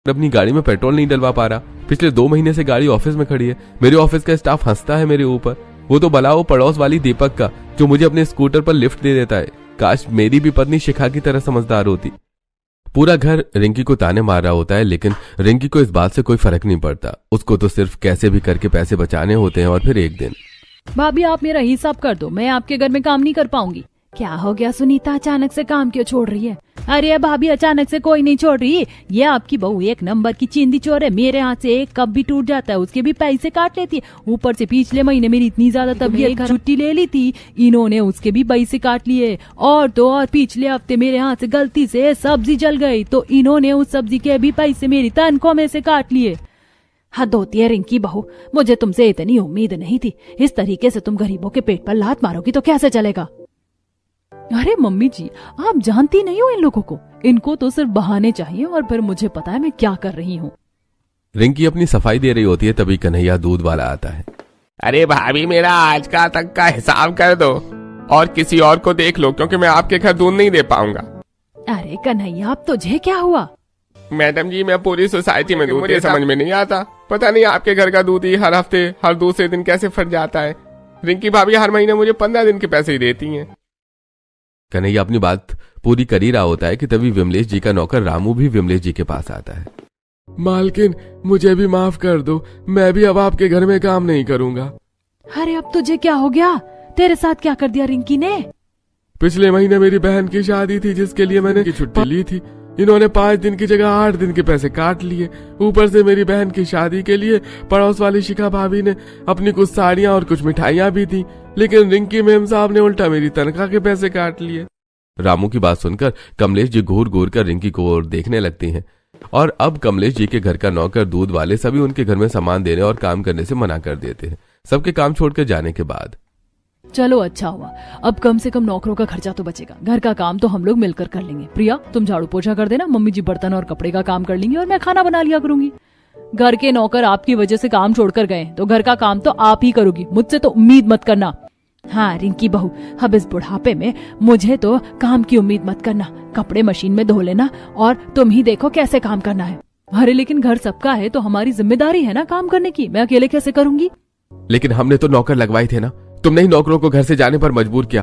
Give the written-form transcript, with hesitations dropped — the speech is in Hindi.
अपनी गाड़ी में पेट्रोल नहीं डलवा पा रहा। पिछले 2 महीने से गाड़ी ऑफिस में खड़ी है। मेरे ऑफिस का स्टाफ हंसता है मेरे ऊपर। वो तो भला वो पड़ोस वाली दीपक का, जो मुझे अपने स्कूटर पर लिफ्ट दे देता है। काश मेरी भी पत्नी शिखा की तरह समझदार होती। पूरा घर रिंकी को ताने मार रहा होता है, लेकिन रिंकी को इस बात से कोई फर्क नहीं पड़ता। उसको तो सिर्फ कैसे भी करके पैसे बचाने होते हैं। और फिर एक दिन, भाभी आप मेरा हिसाब कर दो, मैं आपके घर में काम नहीं कर पाऊंगी। क्या हो गया सुनीता, अचानक से काम क्यों छोड़ रही है? अरे भाभी अचानक से कोई नहीं छोड़ रही, ये आपकी बहू 1 नंबर की चिंदी चोर है। मेरे हाथ से एक कप भी टूट जाता है उसके भी पैसे काट लेती है। ऊपर से पिछले महीने मेरी इतनी ज्यादा तबीयत छुट्टी ले ली थी, इन्होंने उसके भी पैसे काट लिए। और तो और पिछले हफ्ते मेरे हाथ से गलती से सब्जी जल गई, तो इन्होंने उस सब्जी के भी पैसे मेरी तनख्वाह में से काट लिए। हद होती है रिंकी बहू, मुझे तुमसे इतनी उम्मीद नहीं थी। इस तरीके से तुम गरीबों के पेट पर लात मारोगी तो कैसे चलेगा? अरे मम्मी जी, आप जानती नहीं हो इन लोगों को, इनको तो सिर्फ बहाने चाहिए और फिर मुझे पता है मैं क्या कर रही हूँ। रिंकी अपनी सफाई दे रही होती है, तभी कन्हैया दूध वाला आता है। अरे भाभी मेरा आज का तक का हिसाब कर दो और किसी और को देख लो, क्योंकि मैं आपके घर दूध नहीं दे पाऊंगा। अरे कन्हैया अब तुझे क्या हुआ? मैडम जी मैं पूरी सोसाइटी में दूध, मुझे समझ में नहीं आता। पता नहीं आपके घर का दूध ही हर हफ्ते हर दूसरे दिन कैसे फट जाता है। रिंकी भाभी हर महीने मुझे 15 दिन के पैसे ही देती हैं। कन्हैया अपनी बात पूरी कर ही रहा होता है कि तभी विमलेश जी का नौकर रामू भी विमलेश जी के पास आता है। मालकिन मुझे भी माफ कर दो, मैं भी अब आपके घर में काम नहीं करूंगा। अरे अब तुझे क्या हो गया? तेरे साथ क्या कर दिया रिंकी ने? पिछले महीने मेरी बहन की शादी थी जिसके लिए मैंने की छुट्टी ली थी। इन्होंने 5 दिन की जगह 8 दिन के पैसे काट लिए। ऊपर से मेरी बहन की शादी के लिए पड़ोस वाली शिखा भाभी ने अपनी कुछ साड़ियां और कुछ मिठाइयां भी दी, लेकिन रिंकी मेम साहब ने उल्टा मेरी तनख्वाह के पैसे काट लिए। रामू की बात सुनकर कमलेश जी घूर घूर कर रिंकी को और देखने लगती हैं। और अब कमलेश जी के घर का नौकर दूध वाले सभी उनके घर में सामान देने और काम करने से मना कर देते हैं। सबके काम छोड़कर जाने के बाद चलो अच्छा हुआ, अब कम से कम नौकरों का खर्चा तो बचेगा। घर का काम तो हम लोग मिलकर कर लेंगे। प्रिया तुम झाड़ू पोछा कर देना, मम्मी जी बर्तन और कपड़े का काम कर लेंगी और मैं खाना बना लिया करूंगी। घर के नौकर आपकी वजह से काम छोड़कर गए, तो घर का काम तो आप ही करोगी, मुझसे तो उम्मीद मत करना। हाँ रिंकी बहू, अब इस बुढ़ापे में मुझे तो काम की उम्मीद मत करना। कपड़े मशीन में धो लेना और तुम ही देखो कैसे काम करना है। अरे लेकिन घर सबका है तो हमारी जिम्मेदारी है ना काम करने की, मैं अकेले कैसे करूंगी? लेकिन हमने तो नौकर लगवाए थे ना, तुमने ही नौकरों को घर से जाने पर मजबूर किया।